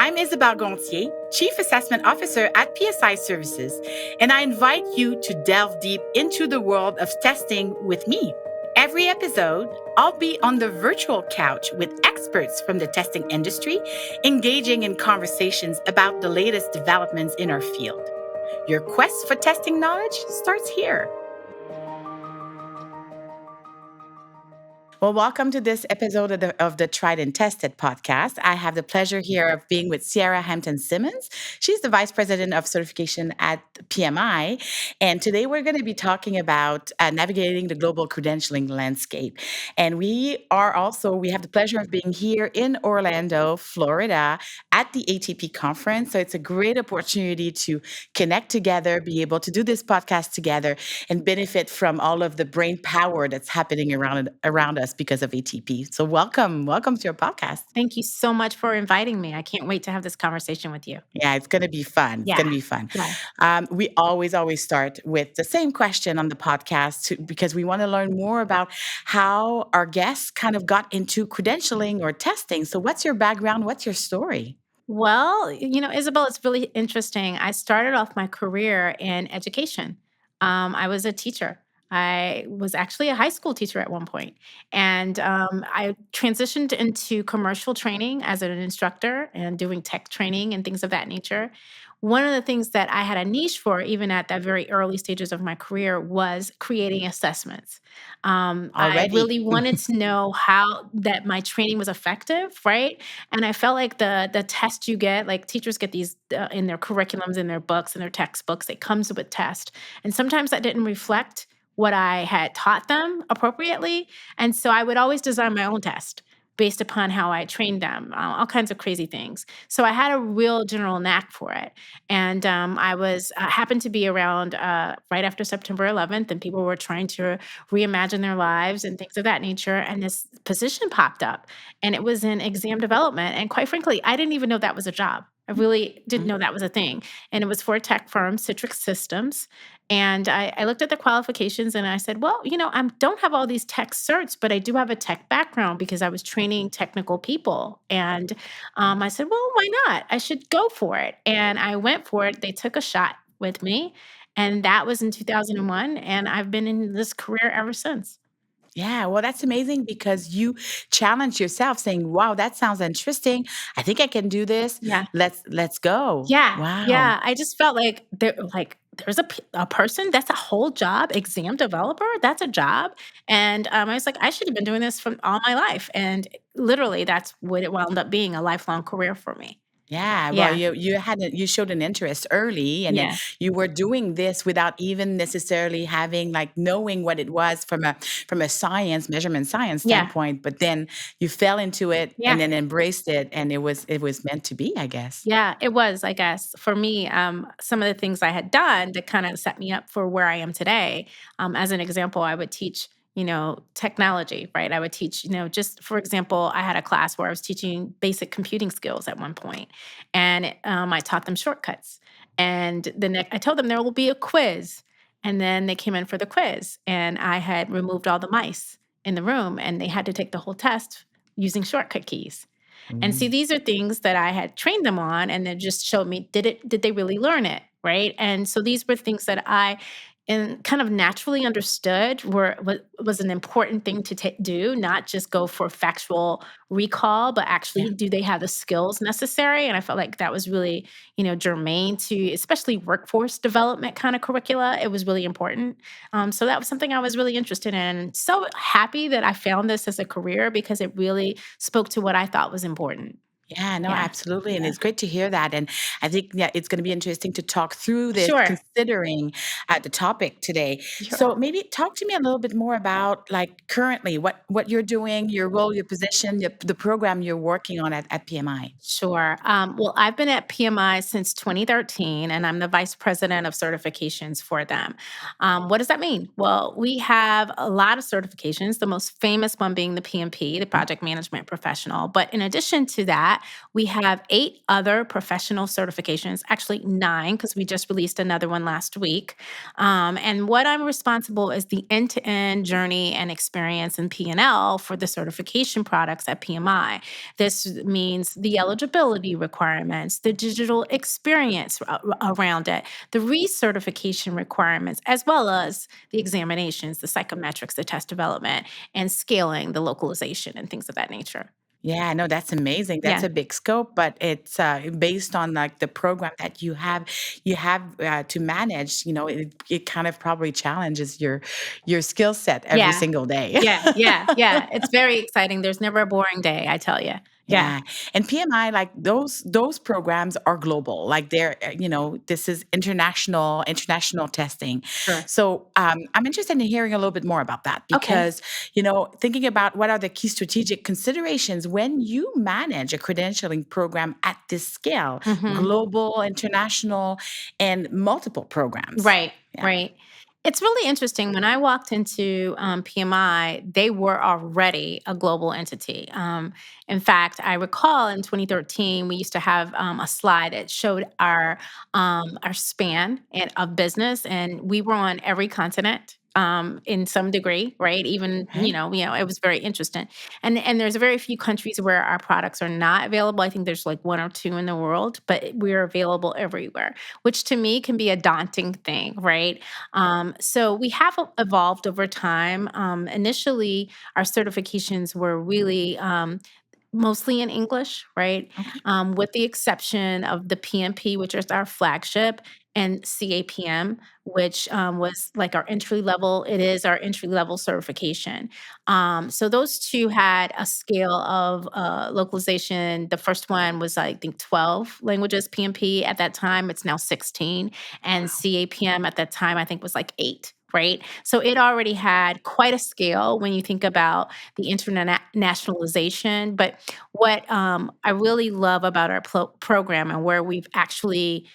I'm Isabelle Gonthier, Chief Assessment Officer at PSI Services, and I invite you to delve deep into the world of testing with me. Every episode, I'll be on the virtual couch with experts from the testing industry, engaging in conversations about the latest developments in our field. Your quest for testing knowledge starts here. Well, welcome to this episode of the Tried and Tested podcast. I have the pleasure here of being with Sierra Hampton-Simmons. She's the Vice President of Certification at PMI. And today we're going to be talking about navigating the global credentialing landscape. And we have the pleasure of being here in Orlando, Florida at the ATP conference. So it's a great opportunity to connect together, be able to do this podcast together, and benefit from all of the brain power that's happening around us because of ATP. So welcome to your podcast. Thank you so much for inviting me. I can't wait to have this conversation with you. Yeah, it's going to be fun. It's Yeah. going to be fun. Yeah. We always start with the same question on the podcast because we want to learn more about how our guests kind of got into credentialing or testing. So what's your background? What's your story? Well, Isabel, it's really interesting. I started off my career in education. I was a teacher. I was actually a high school teacher at one point, and I transitioned into commercial training as an instructor and doing tech training and things of that nature. One of the things that I had a niche for, even at the very early stages of my career, was creating assessments. I Already. really wanted to know how that my training was effective, right? And I felt like the test you get, like teachers get these in their curriculums, in their books, in their textbooks, it comes with test. And sometimes that didn't reflect what I had taught them appropriately. And so I would always design my own test based upon how I trained them, all kinds of crazy things. So I had a real general knack for it. And I was happened to be around right after September 11th, and people were trying to reimagine their lives and things of that nature. And this position popped up, and it was in exam development. And quite frankly, I didn't even know that was a job. I really didn't know that was a thing. And it was for a tech firm, Citrix Systems. And I looked at the qualifications and I said, well, I don't have all these tech certs, but I do have a tech background because I was training technical people. And I said, well, why not? I should go for it. And I went for it. They took a shot with me. And that was in 2001. And I've been in this career ever since. Yeah, well, that's amazing because you challenge yourself saying, "Wow, that sounds interesting. I think I can do this. Yeah. Let's go." Yeah, Wow. yeah. I just felt there's a person that's a whole job, exam developer. That's a job, and I was like, I should have been doing this from all my life, and literally, that's what it wound up being, a lifelong career for me. Yeah, well, Yeah, you showed an interest early, and then yeah, you were doing this without even necessarily having like knowing what it was from a measurement science yeah, standpoint. But then you fell into it and yeah. then embraced it, and it was meant to be, I guess. Yeah, it was, I guess, for me. Some of the things I had done that kind of set me up for where I am today. As an example, I would teach, technology, right? I would teach, just for example, I had a class where I was teaching basic computing skills at one point, and I taught them shortcuts. And I told them there will be a quiz, and then they came in for the quiz, and I had removed all the mice in the room, and they had to take the whole test using shortcut keys. And see, Mm. these are things that I had trained them on and then just showed me, did they really learn it? Right. And so these were things that I and kind of naturally understood was an important thing to do, not just go for factual recall, but Yeah. actually do they have the skills necessary? And I felt like that was really, germane to especially workforce development kind of curricula. It was really important. So that was something I was really interested in. So happy that I found this as a career because it really spoke to what I thought was important. Yeah, no, Yeah. absolutely. And Yeah. it's great to hear that. And I think, yeah, it's going to be interesting to talk through this, Sure. considering the topic today. So Sure. maybe talk to me a little bit more about like currently what you're doing, your role, your position, the program you're working on at PMI. Sure. Well, I've been at PMI since 2013, and I'm the vice president of certifications for them. What does that mean? Well, we have a lot of certifications, the most famous one being the PMP, the Project Management Professional. But in addition to that, that, we have 8 other professional certifications, actually 9, because we just released another one last week. And what I'm responsible is the end-to-end journey and experience in P&L for the certification products at PMI. This means the eligibility requirements, the digital experience around it, the recertification requirements, as well as the examinations, the psychometrics, the test development, and scaling, the localization, and things of that nature. Yeah, no, that's amazing. That's Yeah. a big scope, but it's based on like the program that you have to manage. It kind of probably challenges your skill set every Yeah. single day. Yeah. Yeah. Yeah. It's very exciting. There's never a boring day, I tell you. Yeah. Yeah. And PMI, like those programs are global. Like this is international testing. Sure. So I'm interested in hearing a little bit more about that Okay. because, thinking about what are the key strategic considerations when you manage a credentialing program at this scale, Mhm. global, international, and multiple programs. Right, Yeah. right. It's really interesting. When I walked into PMI, they were already a global entity. In fact, I recall in 2013, we used to have a slide that showed our span of business, and we were on every continent in some degree, right? Even Right. it was very interesting. And there's very few countries where our products are not available. I think there's like one or two in the world, but we're available everywhere, which to me can be a daunting thing, right? So we have evolved over time. Initially, our certifications were really mostly in English, right? Okay. With the exception of the PMP, which is our flagship, and CAPM, which was like our entry level. It is our entry level certification. So those two had a scale of localization. The first one was, I think, 12 languages PMP at that time. It's now 16. And CAPM at that time, I think, was like 8. Right. So it already had quite a scale when you think about the internationalization. But what I really love about our program and where we've actually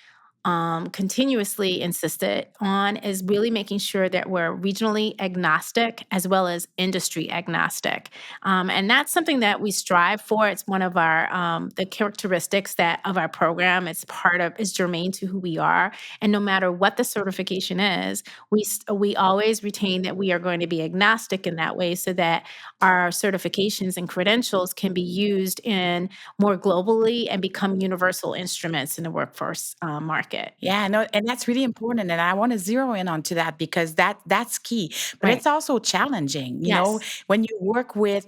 continuously insisted on is really making sure that we're regionally agnostic as well as industry agnostic, and that's something that we strive for. It's one of our the characteristics that of our program. It's part of is germane to who we are, and no matter what the certification is, we always retain that we are going to be agnostic in that way, so that our certifications and credentials can be used in more globally and become universal instruments in the workforce market. Yeah, no, and that's really important, and I want to zero in onto that because that's key. But Right. it's also challenging, Yes. when you work with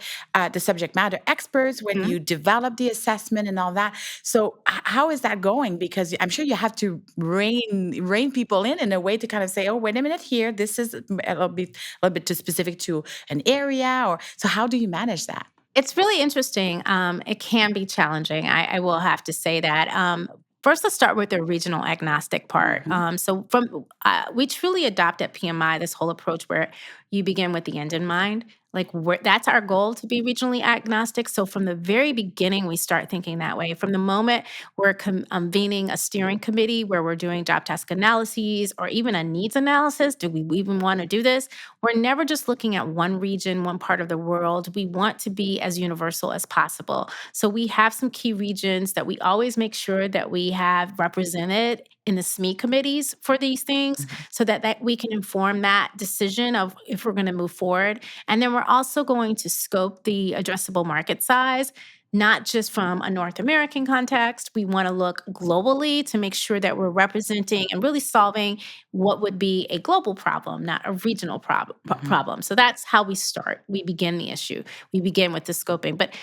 the subject matter experts, when Mhm. you develop the assessment and all that. So, how is that going? Because I'm sure you have to rein people in a way to kind of say, "Oh, wait a minute here. This is a little bit too specific to an area." Or so, how do you manage that? It's really interesting. It can be challenging. I will have to say that. First, let's start with the regional agnostic part. Hmm. So, from we truly adopt at PMI this whole approach where you begin with the end in mind. Like that's our goal, to be regionally agnostic. So, from the very beginning, we start thinking that way. From the moment we're convening a steering committee where we're doing job task analyses or even a needs analysis, do we even want to do this? We're never just looking at one region, one part of the world. We want to be as universal as possible. So we have some key regions that we always make sure that we have represented in the SME committees for these things, Hmm. so that we can inform that decision of if we're going to move forward. And then we're also going to scope the addressable market size, not just from a North American context. We want to look globally to make sure that we're representing and really solving what would be a global problem, not a regional Hmm. problem. So that's how we start. We begin the issue. We begin with the scoping, but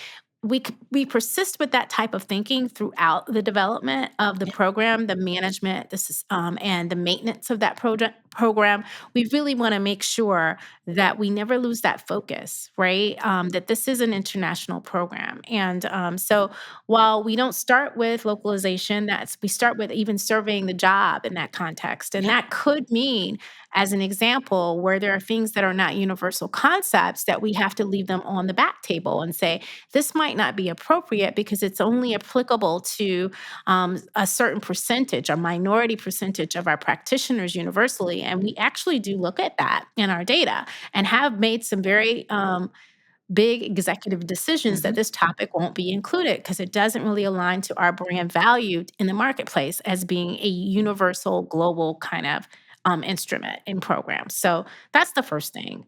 we persist with that type of thinking throughout the development of the Yeah. program, the management, and the maintenance of that program. We really want to make sure that we never lose that focus, right? That this is an international program, and so while we don't start with localization, that's we start with even surveying the job in that context, and Yeah. that could mean, as an example, where there are things that are not universal concepts, that we have to leave them on the back table and say, this might not be appropriate because it's only applicable to a certain percentage, a minority percentage of our practitioners universally. And we actually do look at that in our data and have made some very big executive decisions that Mhm. this topic won't be included because it doesn't really align to our brand value in the marketplace as being a universal global kind of instrument in programs. So that's the first thing.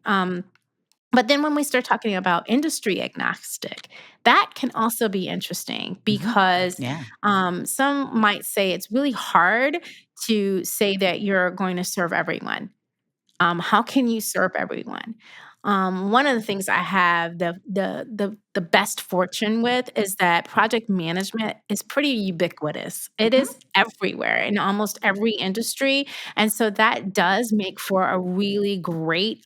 But then when we start talking about industry agnostic, that can also be interesting Mhm. because Yeah. some might say it's really hard to say that you're going to serve everyone. How can you serve everyone? One of the things I have the best fortune with is that project management is pretty ubiquitous. It Mhm. is everywhere in almost every industry, and so that does make for a really great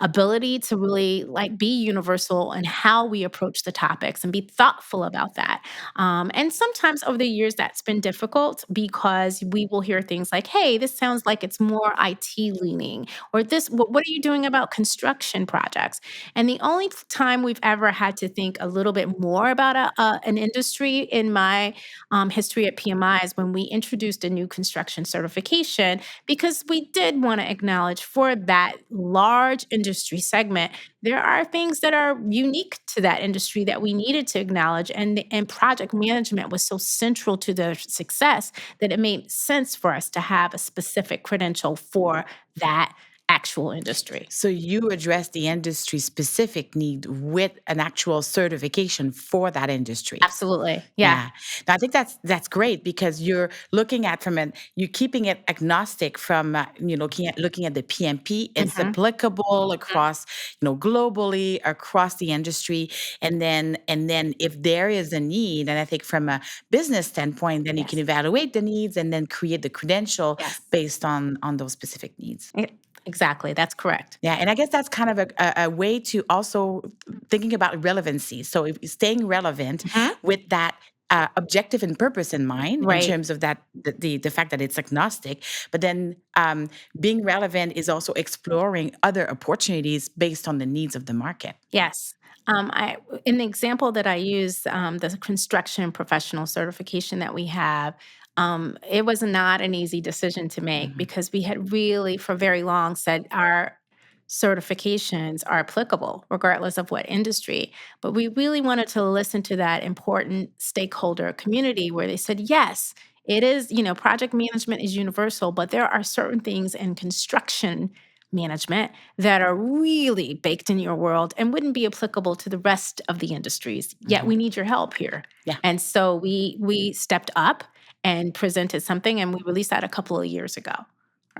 ability to really like be universal in how we approach the topics and be thoughtful about that. And sometimes over the years, that's been difficult because we will hear things like, "Hey, this sounds like it's more IT leaning," or this what are you doing about construction projects? And the only time we've ever had to think a little bit more about an industry in my history at PMI is when we introduced a new construction certification because we did want to acknowledge for that large industry segment there are things that are unique to that industry that we needed to acknowledge, and project management was so central to their success that it made sense for us to have a specific credential for that actual industry. So you address the industry specific need with an actual certification for that industry. Absolutely. Yeah. Yeah. Now, I think that's great because you're looking at from an you're keeping it agnostic from looking at the PMP. It's Mhm, applicable mhm. across globally across the industry, and then if there is a need, and I think from a business standpoint, then you can Yes. evaluate the needs and then create the credential Yes. based on those specific needs. E exactly, that's correct. Yeah, and I guess that's kind of a way to also thinking about relevancy. So if staying relevant Mhm. with that objective and purpose in mind, in Right. terms of that the fact that it's agnostic, but then being relevant is also exploring other opportunities based on the needs of the market. Yes. I in the example that I use, the construction professional certification that we have, it was not an easy decision to make Mhm. because we had really, for very long, said our certifications are applicable regardless of what industry. But we really wanted to listen to that important stakeholder community where they said, yes, it is, project management is universal, but there are certain things in construction management that are really baked in your world and wouldn't be applicable to the rest of the industries. Yet Mhm. we need your help here. Yeah. And so we stepped up and presented something and we released that a couple of years ago.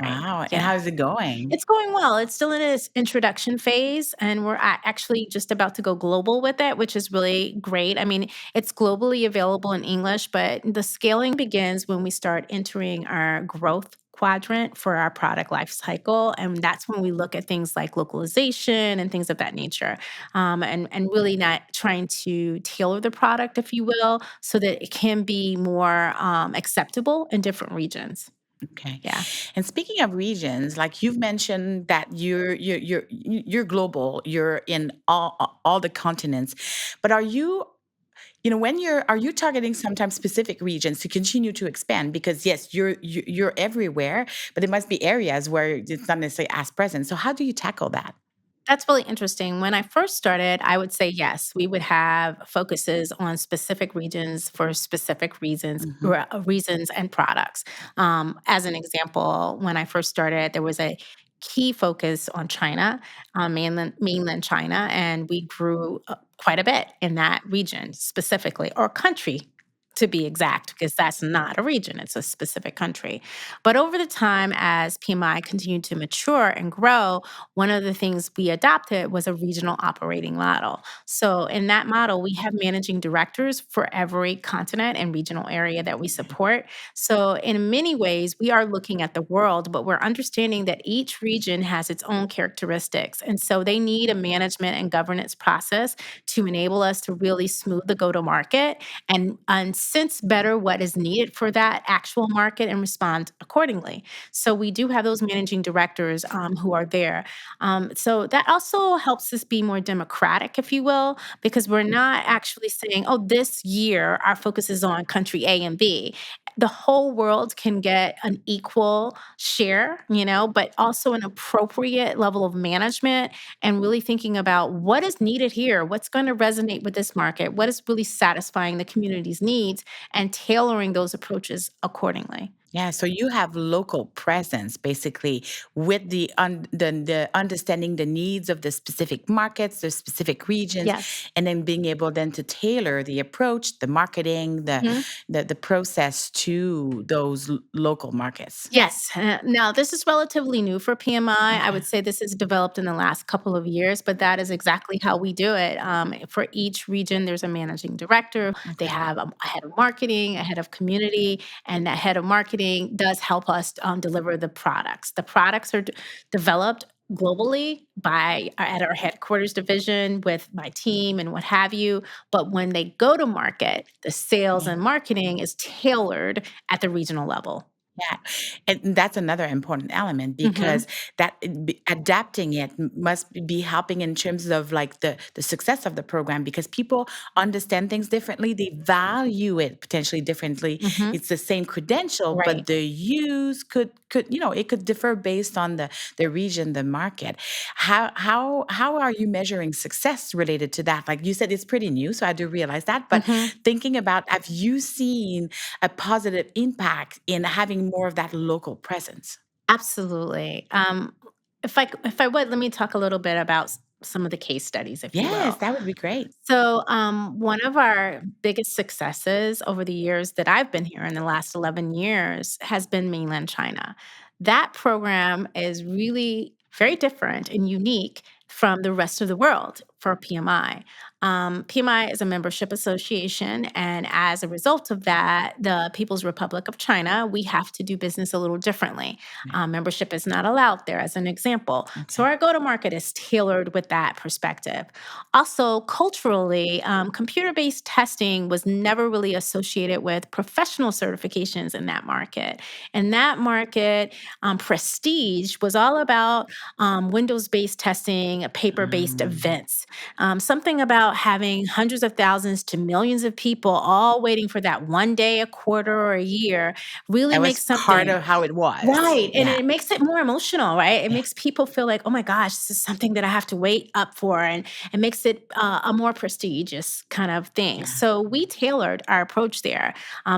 Right. Wow. And Yeah. how is it going? It's going well. It's still in its introduction phase, and we're actually just about to go global with it, which is really great. I mean, it's globally available in English, but the scaling begins when we start entering our growth quadrant for our product life cycle. And that's when we look at things like localization and things of that nature. And really not trying to tailor the product, if you will, so that it can be more acceptable in different regions. Okay. Yeah. And speaking of regions, like you've mentioned that you're global, you're in all the continents. But when are you targeting sometimes specific regions to continue to expand? Because yes, you're everywhere, but there must be areas where it's not necessarily as present. So how do you tackle that? That's really interesting. When I first started, I would say yes, we would have focuses on specific regions for specific reasons, Hmm. reasons and products. As an example, when I first started, there was a key focus on China, mainland China, and we grew quite a bit in that region specifically, or country to be exact, because that's not a region; it's a specific country. But over the time, as PMI continued to mature and grow, one of the things we adopted was a regional operating model. So, in that model, we have managing directors for every continent and regional area that we support. So, in many ways, we are looking at the world, but we're understanding that each region has its own characteristics. And so, they need a management and governance process to enable us to really smooth the go to market and sense better what is needed for that actual market and respond accordingly. So, we do have those managing directors who are there. So that also helps us be more democratic, if you will, because we're not actually saying, oh, this year our focus is on country A and B. the whole world can get an equal share, but also an appropriate level of management and really thinking about what is needed here, what's going to resonate with this market, what is really satisfying the community's needs, and tailoring those approaches accordingly. Yeah, so you have local presence basically with the understanding the needs of the specific markets, the specific regions, Yes. and then being able then to tailor the approach, the marketing, the process to those local markets. Yes. Now, this is relatively new for PMI. I Okay. would say this is developed in the last couple of years, but that is exactly how we do it. For each region, there's a managing director. They Okay. have a head of marketing, a head of community, and that head of marketing does help us deliver the products. The products are developed globally by at our headquarters division with my team and what have you. But when they go to market, the sales Yeah. and marketing is tailored at the regional level. Yeah, and that's another important element Mhm. because adapting it must be helping in terms of like the success of the program because people understand things differently, they value it potentially differently. Mhm. It's the same credential, but Right. the use could it could differ based on the region, the market. How are you measuring success related to that? Like you said, it's pretty new, so I do realize that. But Mhm. thinking about, have you seen a positive impact in having more of that local presence? Absolutely. If I would, let me talk a little bit about some of the case studies, if you Yes, will. that would be great. So, one of our biggest successes over the years that I've been here in the last 11 years has been mainland China. That program is really very different and unique from the rest of the world for PMI. PMI is a membership association, and as a result of that, the People's Republic of China, we have to do business a little differently. Right. Membership is not allowed there, as an example. So, Okay. our go to market is tailored with that perspective. Also, culturally, computer based testing was never really associated with professional certifications in that market. In that market, prestige was all about Windows based testing, paper based Um, events. Something about having hundreds of thousands to millions of people all waiting for that one day, a quarter, or a year really that was makes part something. of how it was. Right, and Yeah. it makes it more emotional, right? It Yeah. makes people feel like, "Oh my gosh, this is something that I have to wait up for," and it makes it, a more prestigious kind of thing. Yeah. So we tailored our approach there.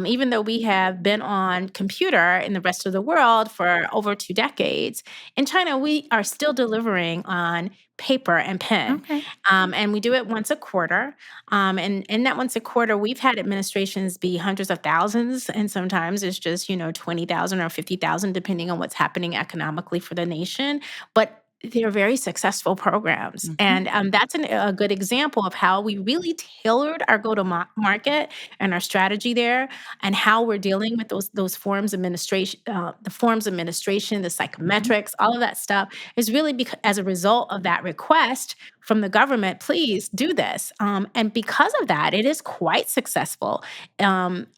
Even though we have been on computer in the rest of the world for over 2 decades, in China, we are still delivering on paper and pen, Okay. and we do it once a quarter. And in that once a quarter, we've had administrations be hundreds of thousands, and sometimes it's just, 20,000 or 50,000, depending on what's happening economically for the nation. But they're very successful programs. Mhm. And that's a good example of how we really tailored our go to market and our strategy there, and how we're dealing with those forms administration, the forms administration, the Mhm. psychometrics, all of that stuff is really because as a result of that request from the government, please do this. And because of that, it is quite successful.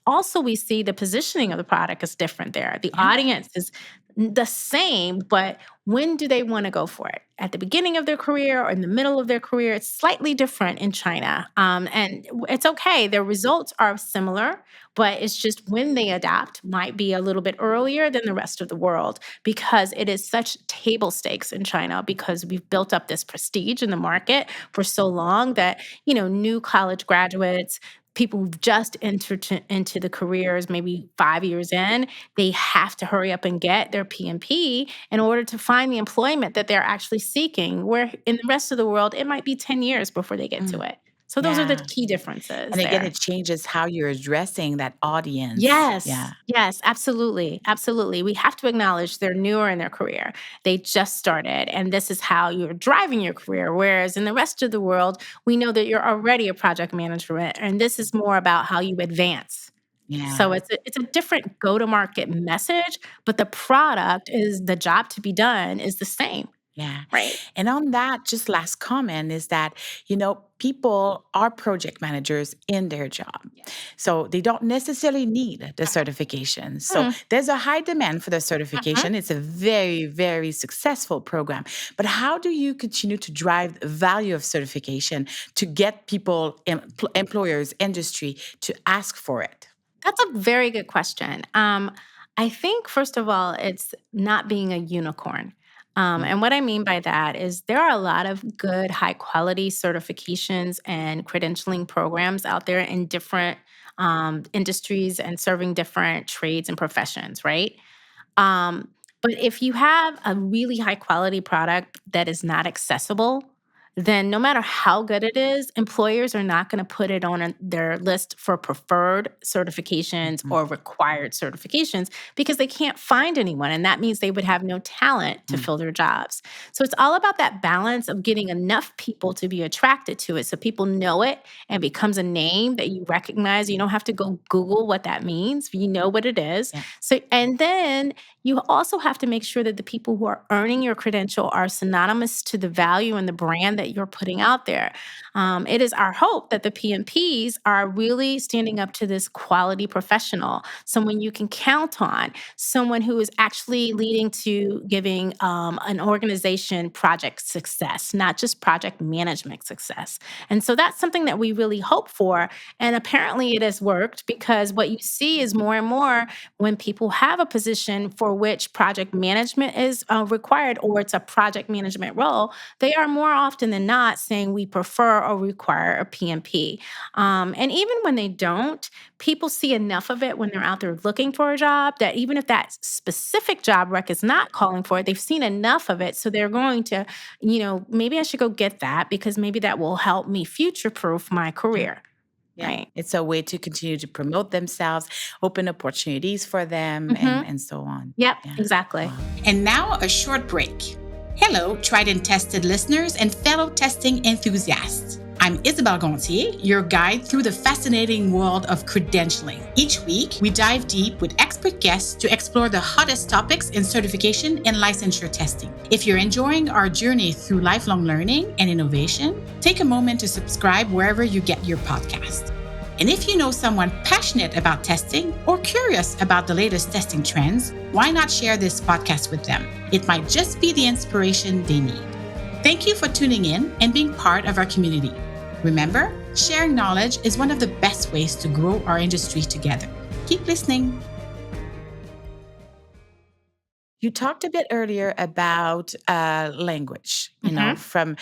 Also, we see the positioning of the product is different there. The Yeah. audience is the same, but when do they want to go for it? At the beginning of their career or in the middle of their career? It's slightly different in China. And it's okay. Their results are similar, but it's just when they adapt might be a little bit earlier than the rest of the world because it is such table stakes in China because we've built up this prestige in the market for so long that, new college graduates, people who've just entered into the careers maybe 5 years in, they have to hurry up and get their PMP in order to find the employment that they're actually seeking. Where in the rest of the world, it might be 10 years before they get to Mm. it. So those are the Yeah. key differences And again, there. it changes how you're addressing that audience. Yes. Yeah. Yes, absolutely. Absolutely. We have to acknowledge they're newer in their career. They just started, and this is how you're driving your career. Whereas in the rest of the world, we know that you're already a project manager, and this is more about how you advance. So Yeah. it's a different go-to-market message, but the product is the job to be done is the same, Yeah. right? And on that, just last comment is that, people are project managers in their job. So they don't necessarily need the certification. So Mm, there's a high demand for the mhm. certification. It's a very, very successful program. But how do you continue to drive the value of certification to get people, employers, industry to ask for it? That's a very good question. I think, first of all, it's not being a unicorn. Mm, And what I mean by that is there are a lot of good, high quality certifications and credentialing programs out there in different industries and serving different trades and professions, right? Um, but if you have a really high quality product that is not accessible, then no matter how good it is, employers are not going to put it on their list for preferred certifications mhm, or required certifications because they can't find anyone. And that means they would have no talent to mm. fill their jobs. So it's all about that balance of getting enough people to be attracted to it so people know it and becomes a name that you recognize. You don't have to go Google what that means. You know what it is. Yeah, So, and then you also have to make sure that the people who are earning your credential are synonymous to the value and the brand that you're putting out there. It is our hope that the PMPs are really standing up to this quality professional, someone you can count on, someone who is actually leading to giving an organization project success, not just project management success. And so that's something that we really hope for. And apparently it has worked because what you see is more and more when people have a position for which project management is required or it's a project management role, they are more often than not saying we prefer or require a PMP. And even when they don't, people see enough of it when they're out there looking for a job that even if that specific job rec is not calling for it, they've seen enough of it. So they're going to, maybe I should go get that because maybe that will help me future proof my yeah, career. yeah. Right. It's a way to continue to promote themselves, open opportunities for them, Hmm. and so on. Yep, Yeah. exactly. Wow. And now a short break. Hello, tried and tested listeners and fellow testing enthusiasts. I'm Isabelle Gonthier, your guide through the fascinating world of credentialing. Each week, we dive deep with expert guests to explore the hottest topics in certification and licensure testing. If you're enjoying our journey through lifelong learning and innovation, take a moment to subscribe wherever you get your podcast. And if you know someone passionate about testing or curious about the latest testing trends, why not share this podcast with them? It might just be the inspiration they need. Thank you for tuning in and being part of our community. Remember, sharing knowledge is one of the best ways to grow our industry together. Keep listening. You talked a bit earlier about language, Hmm. from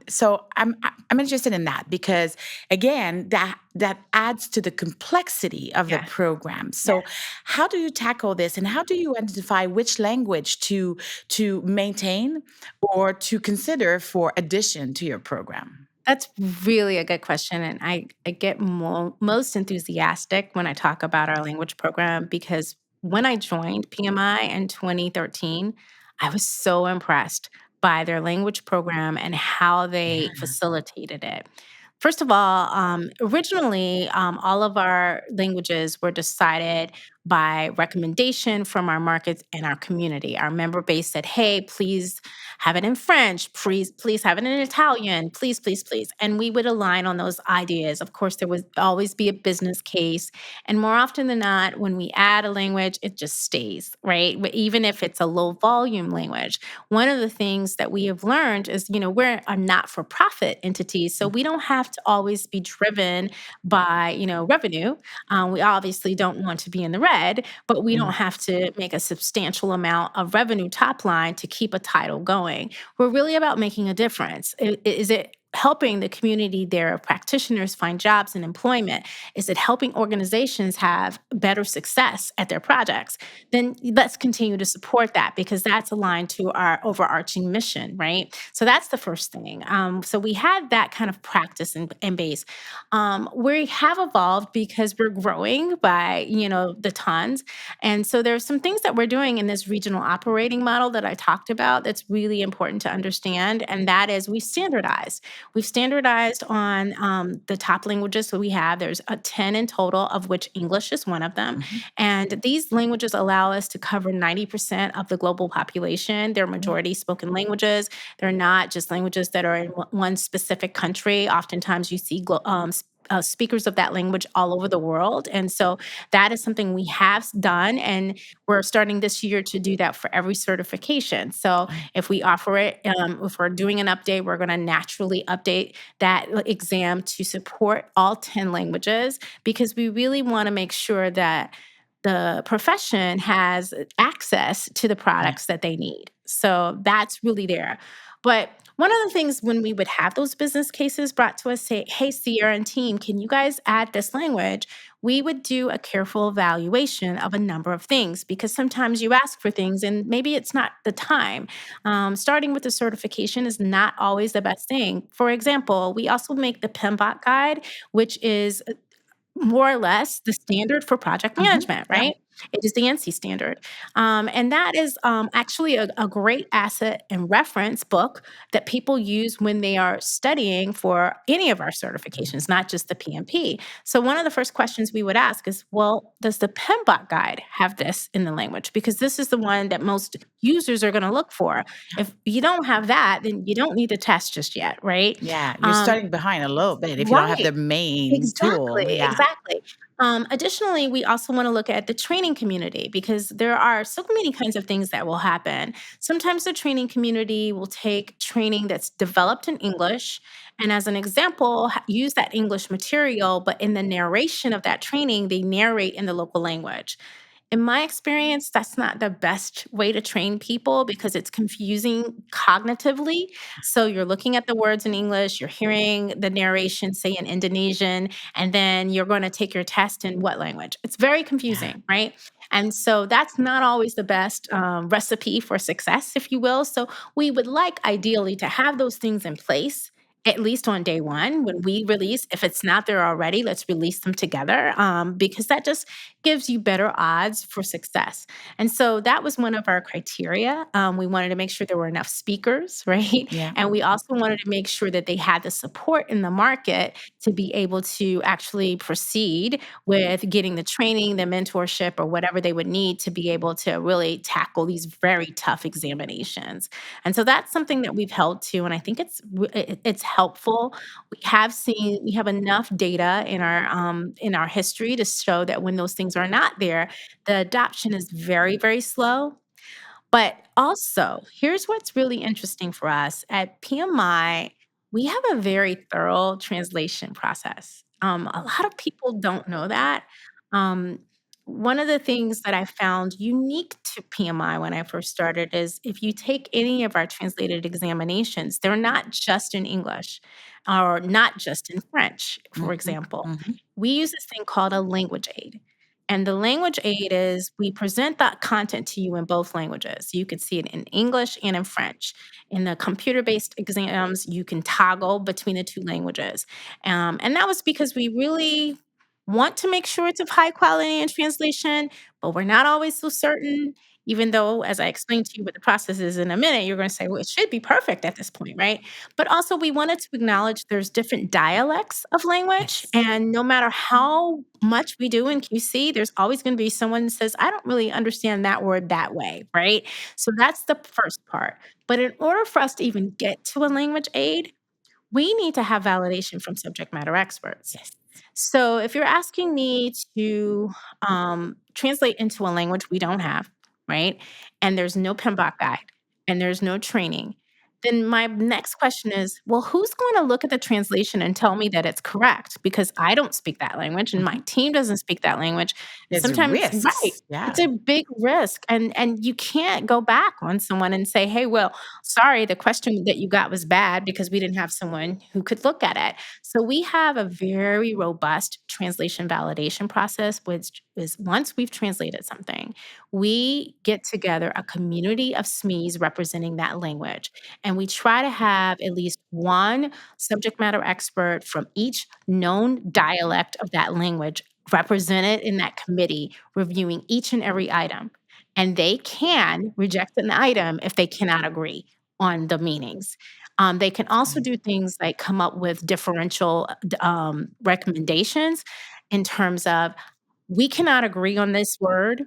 so I'm interested in that because again, that adds to the complexity of the Yeah. program. Yeah. So how do you tackle this, and how do you identify which language to maintain or to consider for addition to your program? That's really a good question. And I get most enthusiastic when I talk about our language program because when I joined PMI in 2013, I was so impressed by their language program and how they Yeah. facilitated it. First of all, originally, all of our languages were decided by recommendation from our markets and our community. Our member base said, "Hey, please have it in French, please have it in Italian, please, please, please." And we would align on those ideas. Of course, there would always be a business case. And more often than not, when we add a language, it just stays, right? Even if it's a low volume language. One of the things that we have learned is, we're a not for profit entity. So we don't have to always be driven by, revenue. We obviously don't want to be in the red, but we don't Mhm. have to make a substantial amount of revenue top line to keep a title going. We're really about making a difference. Is it helping the community there of practitioners find jobs and employment? Is it helping organizations have better success at their projects? Then let's continue to support that because that's aligned to our overarching mission, right? So that's the first thing. So we had that kind of practice and base. We have evolved because we're growing by, the tons. And so there's some things that we're doing in this regional operating model that I talked about that's really important to understand. And that is we standardize. We've standardized on the top languages that we have. There's 10 in total, of which English is one of them. Mhm. And these languages allow us to cover 90% of the global population. They're majority spoken languages. They're not just languages that are in one specific country. Oftentimes you see speakers of that language all over the world. And so that is something we have done. And we're starting this year to do that for every certification. So Oh, if we offer it, if we're doing an update, we're going to naturally update that exam to support all 10 languages because we really want to make sure that the profession has access to the yeah. products that they need. So that's really there. But one of the things when we would have those business cases brought to us, say, hey, Sierra and team, can you guys add this language? We would do a careful evaluation of a number of things because sometimes you ask for things and maybe it's not the time. Starting with the certification is not always the best thing. For example, we also make the PMBOK guide, which is more or less the standard for project management, Yeah. right? It is the NC standard. And that is actually a great asset and reference book that people use when they are studying for any of our certifications, not just the PMP. So, one of the first questions we would ask is, well, does the PMBOK guide have this in the language? Because this is the one that most users are going to look for. If you don't have that, then you don't need the test just yet, right? Yeah. You're Um, starting behind a little bit if you don't have right. the main tool. Exactly, Yeah. exactly. Additionally, we also want to look at the training community because there are so many kinds of things that will happen. Sometimes the training community will take training that's developed in English and, as an example, use that English material, but in the narration of that training, they narrate in the local language. In my experience, that's not the best way to train people because it's confusing cognitively. So you're looking at the words in English, you're hearing the narration, say in Indonesian, and then you're going to take your test in what language? It's very Yeah. confusing, right? And so that's not always the best recipe for success, if you will. So we would like ideally to have those things in place. At least on day one, when we release, if it's not there already, let's release them together because that just gives you better odds for success. And so that was one of our criteria. We wanted to make sure there were enough speakers, right? Yeah. And we also wanted to make sure that they had the support in the market to be able to actually proceed with getting the training, the mentorship, or whatever they would need to be able to really tackle these very tough examinations. And so that's something that we've held to, and I think it's helpful. We have enough data in our history to show that when those things are not there, the adoption is very, very slow. But also, here's what's really interesting for us at PMI, we have a very thorough translation process. A lot of people don't know that. Um, One of the things that I found unique to PMI when I first started is if you take any of our translated examinations, they're not just in English or not just in French, for Mhm. example. Mhm. We use this thing called a language aid. And the language aid is we present that content to you in both languages. You could see it in English and in French. In the computer based exams, you can toggle between the two languages. And that was because we really want to make sure it's of high quality in translation, but we're not always so certain. Even though, as I explained to you what the process is in a minute, you're going to say, well, it should be perfect at this point, right? But also, we wanted to acknowledge there's different dialects of language. Yes. And no matter how much we do in QC, there's always going to be someone that says, I don't really understand that word that way, right? So that's the first part. But in order for us to even get to a language aid, we need to have validation from subject matter experts. Yes. So if you're asking me to translate into a language we don't have, right? And there's no PMBOK guide and there's no training, then my next question is, well, who's going to look at the translation and tell me that it's correct? Because I don't speak that language and my Mhm. team doesn't speak that language. And There's sometimes, right, risks. it's Yeah. a big risk. And you can't go back on someone and say, hey, well, sorry, the question that you got was bad because we didn't have someone who could look at it. So we have a very robust translation validation process, which is once we've translated something, we get together a community of SMEs representing that language. And we try to have at least one subject matter expert from each known dialect of that language represented in that committee, reviewing each and every item. And they can reject an item if they cannot agree on the meanings. They can also Okay. do things like come up with differential recommendations in terms of we cannot agree on this word.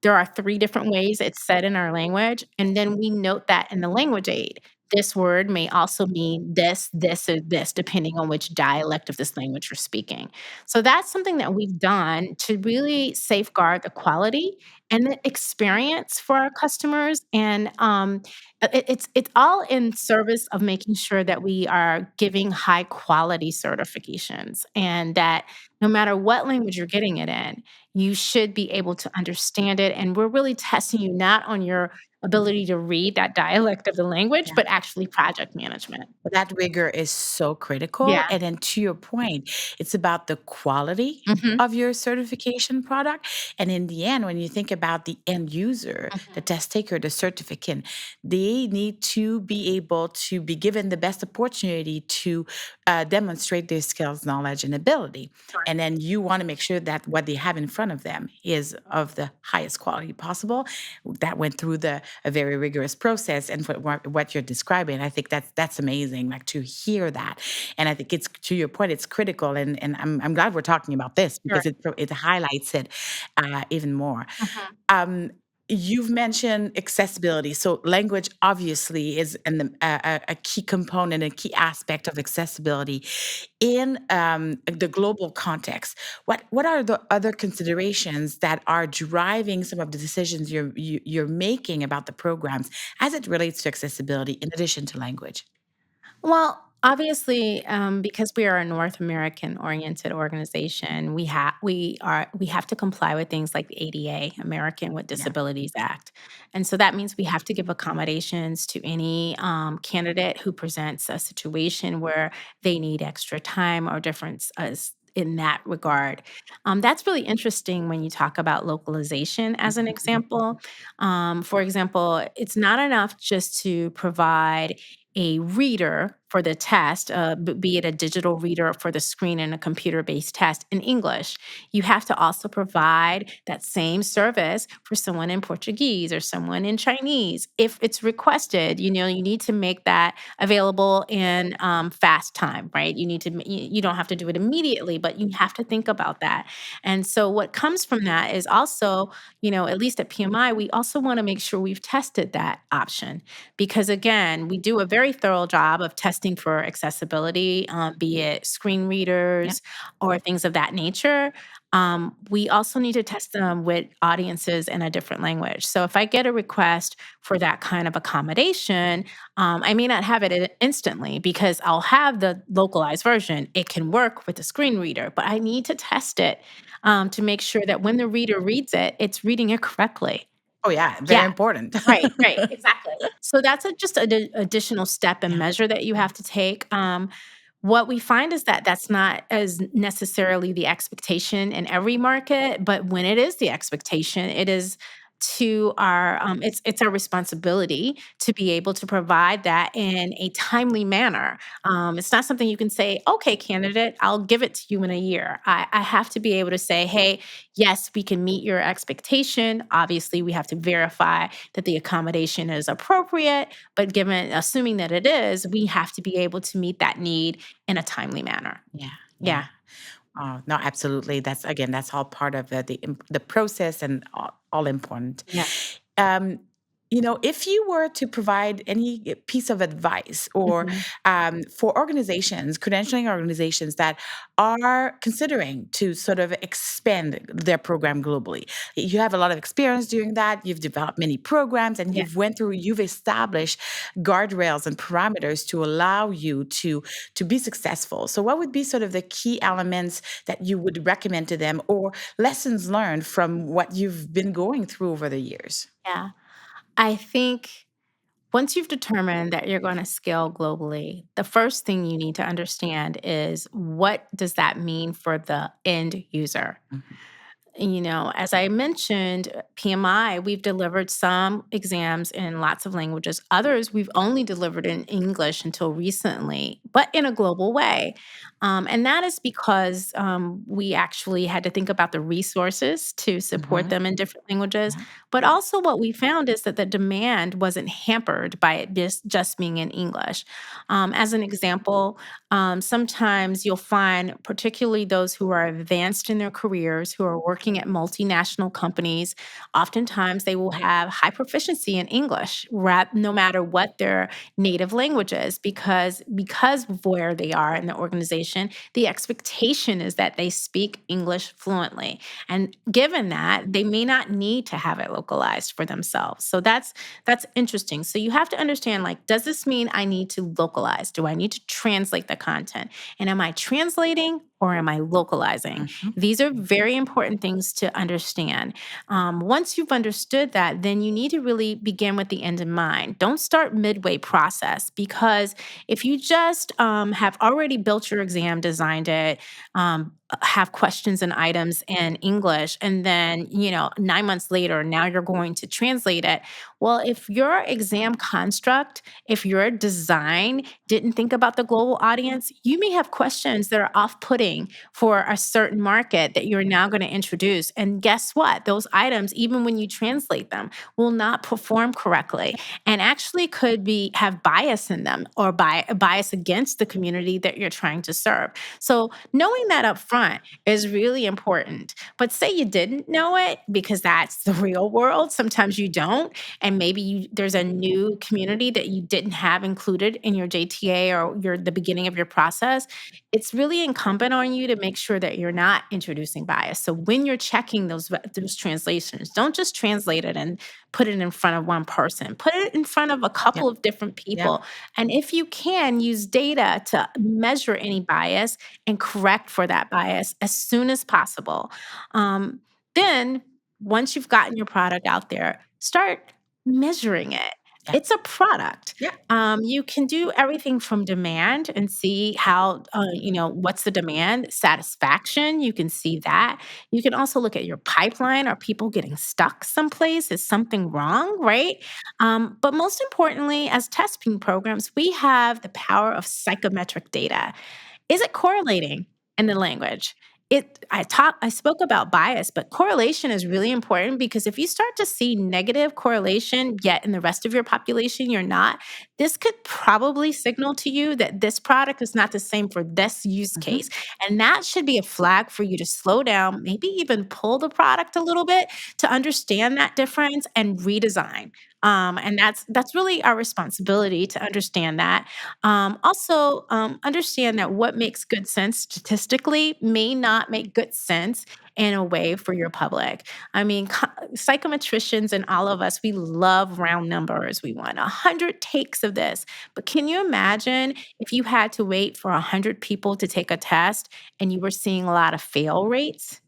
There are three different ways it's said in our language, and then we note that in the language aid. this word may also mean this, this, or this, depending on which dialect of this language you're speaking. So that's something that we've done to really safeguard the quality and the experience for our customers. And it's all in service of making sure that we are giving high quality certifications, and that no matter what language you're getting it in, you should be able to understand it. And we're really testing you not on your ability to read that dialect of the language, but actually project management. But that rigor is so critical. Yeah. And then to your point, it's about the quality Mhm. of your certification product. And in the end, when you think about the end user, the Mhm. test taker, the certificant, they need to be able to be given the best opportunity to demonstrate their skills, knowledge, and ability. Correct. And then you want to make sure that what they have in front of them is of the highest quality possible. That went through a very rigorous process. And for what you're describing, I think that's amazing, like to hear that. And I think it's, to your point, it's critical. And I'm glad we're talking about this Sure. because it highlights it even more. Mhm. Um, you've mentioned accessibility. So language obviously is a key component, a key aspect of accessibility in the global context. What are the other considerations that are driving some of the decisions you're making about the programs as it relates to accessibility in addition to language? Well, obviously, because we are a North American oriented organization, we have to comply with things like the ADA, American with Yeah. Disabilities Act, and so that means we have to give accommodations to any candidate who presents a situation where they need extra time or difference as in that regard. That's really interesting when you talk about localization as an example. For example, it's not enough just to provide a reader for the test, be it a digital reader for the screen in a computer based test in English. You have to also provide that same service for someone in Portuguese or someone in Chinese. If it's requested, you need to make that available in fast time, right? You need to, you don't have to do it immediately, but you have to think about that. And so, what comes from that is also, at least at PMI, we also want to make sure we've tested that option because again, we do a very thorough job of testing for accessibility, be it screen Yeah. readers or things of that nature. We also need to test them with audiences in a different language. So if I get a request for that kind of accommodation, I may not have it instantly because I'll have the localized version. It can work with the screen reader, but I need to test it to make sure that when the reader reads it, it's reading it correctly. Oh yeah, very Yeah. important. Right, right, exactly. So that's just an additional step and Yeah. measure that you have to take. What we find is that that's not as necessarily the expectation in every market, but when it is the expectation, it is to our it's our responsibility to be able to provide that in a timely manner. It's not something you can say, okay, candidate, I'll give it to you in a year. I have to be able to say, hey, yes, we can meet your expectation. Obviously, we have to verify that the accommodation is appropriate, but assuming that it is, we have to be able to meet that need in a timely manner. Yeah. Yeah. Yeah. Oh, no, absolutely. That's all part of the process and all important. Yeah. Um, if you were to provide any piece of advice or Mhm. for organizations, credentialing organizations that are considering to sort of expand their program globally, you have a lot of experience doing that. You've developed many programs, and Yeah. you've established guardrails and parameters to allow you to be successful. So, what would be sort of the key elements that you would recommend to them, or lessons learned from what you've been going through over the years? Yeah. I think once you've determined that you're going to scale globally, the first thing you need to understand is what does that mean for the end user? Mhm. As I mentioned, PMI, we've delivered some exams in lots of languages. Others we've only delivered in English until recently. but in a global way. And that is because we actually had to think about the resources to support Hmm. them in different languages. Yeah. But also, what we found is that the demand wasn't hampered by it just being in English. As an example, sometimes you'll find, particularly those who are advanced in their careers, who are working at multinational companies, oftentimes they will have high proficiency in English, no matter what their native languages, because of where they are in the organization, the expectation is that they speak English fluently. And given that, they may not need to have it localized for themselves. So that's interesting. So you have to understand, like, does this mean I need to localize? Do I need to translate the content? And am I translating or am I localizing? Hmm. These are very important things to understand. Once you've understood that, then you need to really begin with the end in mind. Don't start midway process, because if you just have already built your exam, designed it, have questions and items in English, and then 9 months later, now you're going to translate it. Well, if your exam construct, if your design didn't think about the global audience, you may have questions that are off-putting for a certain market that you're now going to introduce. And guess what? Those items, even when you translate them, will not perform correctly and actually could be have bias in them, or bias against the community that you're trying to serve. So knowing that up front is really important. But say you didn't know it, because that's the real world. Sometimes you don't, and maybe there's a new community that you didn't have included in your JTA or the beginning of your process. It's really incumbent on you to make sure that you're not introducing bias. So when you're checking those translations, don't just translate it and put it in front of one person. Put it in front of a Yep. couple of different Yep. people. And if you can, use data to measure any bias and correct for that bias as soon as possible. Um, then, once you've gotten your product out there, start measuring it. Yep. It's a product. Yep. You can do everything from demand and see how, what's the demand, satisfaction. You can see that. You can also look at your pipeline. Are people getting stuck someplace? Is something wrong? Right. But most importantly, as testing programs, we have the power of psychometric data. Is it correlating in the language? I spoke about bias, but correlation is really important, because if you start to see negative correlation, yet in the rest of your population you're not, this could probably signal to you that this product is not the same for this use Hmm. case. And that should be a flag for you to slow down, maybe even pull the product a little bit to understand that difference and redesign. And that's really our responsibility to understand that. Also, understand that what makes good sense statistically may not make good sense in a way for your public. I mean, psychometricians and all of us, we love round numbers. We want 100 takes of this. But can you imagine if you had to wait for 100 people to take a test and you were seeing a lot of fail rates?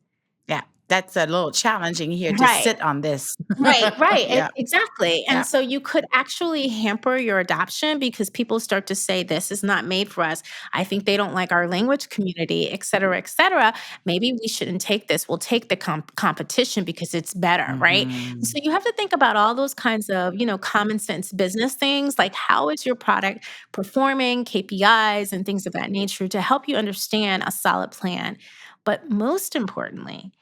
Yeah. That's a little challenging here to Right. sit on this. Right, right, Yeah. exactly, and Yeah. so you could actually hamper your adoption, because people start to say, "This is not made for us. I think they don't like our language community, et cetera, et cetera. Maybe we shouldn't take this. We'll take the competition because it's better," right? And so Hmm. you have to think about all those kinds of, common sense business things, like how is your product performing, KPIs, and things of that nature, to help you understand a solid plan. But most importantly,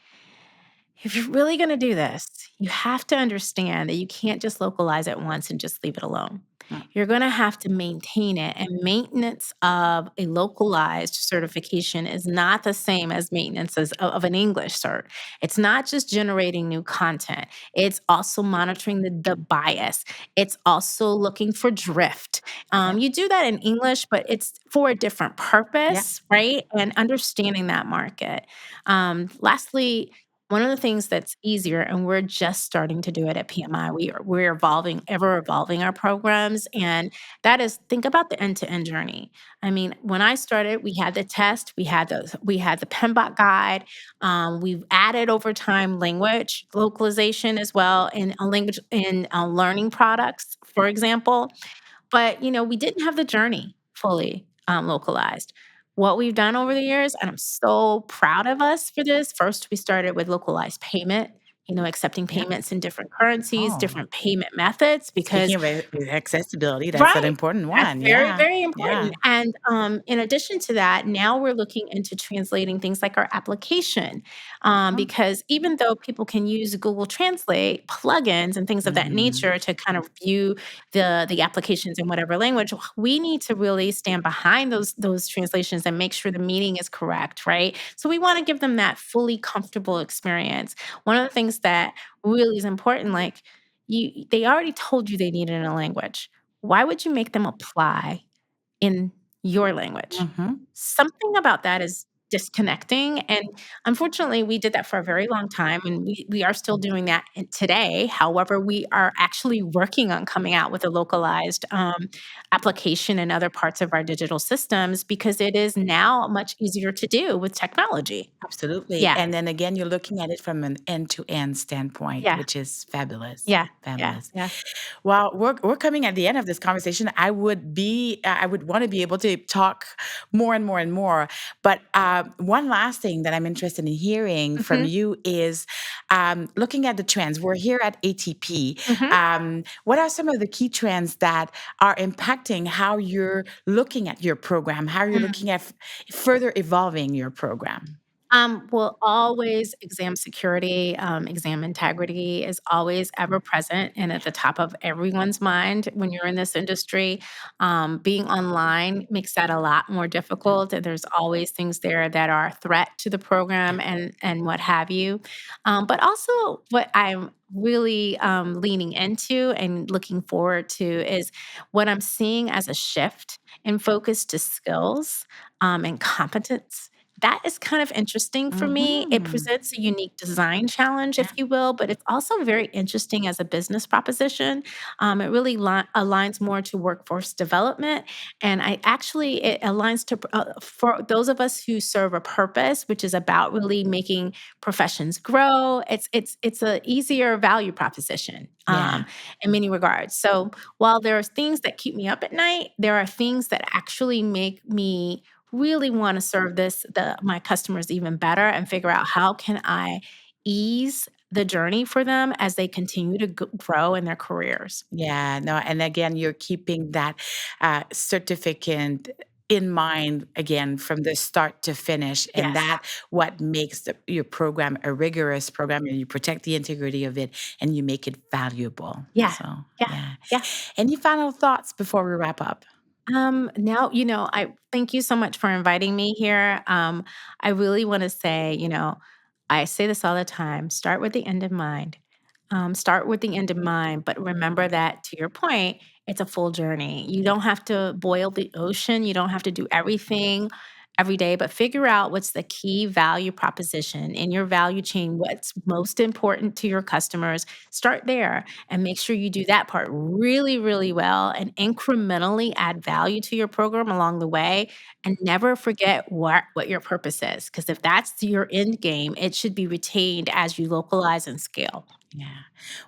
if you're really going to do this, you have to understand that you can't just localize it once and just leave it alone. You're going to have to maintain it, and maintenance of a localized certification is not the same as maintenance of an English cert. It's not just generating new content, it's also monitoring the bias, it's also looking for drift. Yeah. You do that in English, but it's for a different Yeah. purpose, right? And understanding that market. Lastly, one of the things that's easier, and we're just starting to do it at PMI, we're evolving, ever evolving our programs, and that is, think about the end-to-end journey. I mean, when I started, we had the test, we had the PMBOK guide, we've added over time language localization as well, in a language in learning products, for example. But, we didn't have the journey fully localized. What we've done over the years, and I'm so proud of us for this. First, we started with localized payment. accepting Yeah. payments in different currencies, Oh, different payment methods, because speaking of accessibility, that's an right. important That's one. very, Yeah. very important, Yeah. and, in addition to that, now we're looking into translating things like our application, because even though people can use Google Translate plugins and things of that Mhm. nature to kind of view the applications in whatever language, we need to really stand behind those translations and make sure the meaning is correct, right? So we wanna give them that fully comfortable experience. One of the things that really is important, like, they already told you they need it in a language. Why would you make them apply in your language? Mhm. Something about that is disconnecting, and unfortunately, we did that for a very long time, and we are still doing that today. However, we are actually working on coming out with a localized, application in other parts of our digital systems because it is now much easier to do with technology. Absolutely. Yeah, And then again, you're looking at it from an end-to-end standpoint, yeah, which is fabulous. yeah, yeah, Fabulous. yeah. Well, we're coming at the end of this conversation. I would want to be able to talk more and more and more. But one last thing that I'm interested in hearing from Mhm, you is looking at the trends. We're here at ATP. mhm, What are some of the key trends that are impacting how you're looking at your program, how you're mm. looking at further evolving your program? Well, always exam security, exam integrity is always ever present and at the top of everyone's mind when you're in this industry. Being online makes that a lot more difficult, and there's always things there that are a threat to the program and what have you. But also, what I'm really leaning into and looking forward to is what I'm seeing as a shift in focus to skills and competence. That is kind of interesting for me. It Mhm. presents a unique design challenge, Yeah. if you will, but it's also very interesting as a business proposition. It really aligns more to workforce development, and it aligns to for those of us who serve a purpose, which is about really making professions grow. It's a easier value proposition Yeah. in many regards. So while there are things that keep me up at night, there are things that actually make me really want to serve my customers even better and figure out how can I ease the journey for them as they continue to grow in their careers. Yeah, no, and again, you're keeping that certificate in mind again from the start to finish, and Yes. that what makes your program a rigorous program, and you protect the integrity of it, and you make it valuable. Yeah. So, Yeah. yeah. Yeah. Any final thoughts before we wrap up? Now, I thank you so much for inviting me here. I really want to say, I say this all the time, start with the end in mind. Start with the end in mind, but remember that to your point, it's a full journey. You don't have to boil the ocean. You don't have to do everything every day, but figure out what's the key value proposition in your value chain, what's most important to your customers. Start there and make sure you do that part really, really well and incrementally add value to your program along the way. And never forget what your purpose is. Because if that's your end game, it should be retained as you localize and scale. Yeah.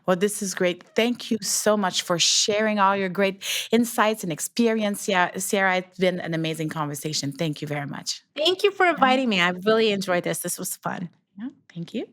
Well, this is great. Thank you so much for sharing all your great insights and experience. Yeah, Sarah, it's been an amazing conversation. Thank you very much. Thank you for Yeah. inviting me. I really enjoyed this. This was fun. Yeah. Thank you.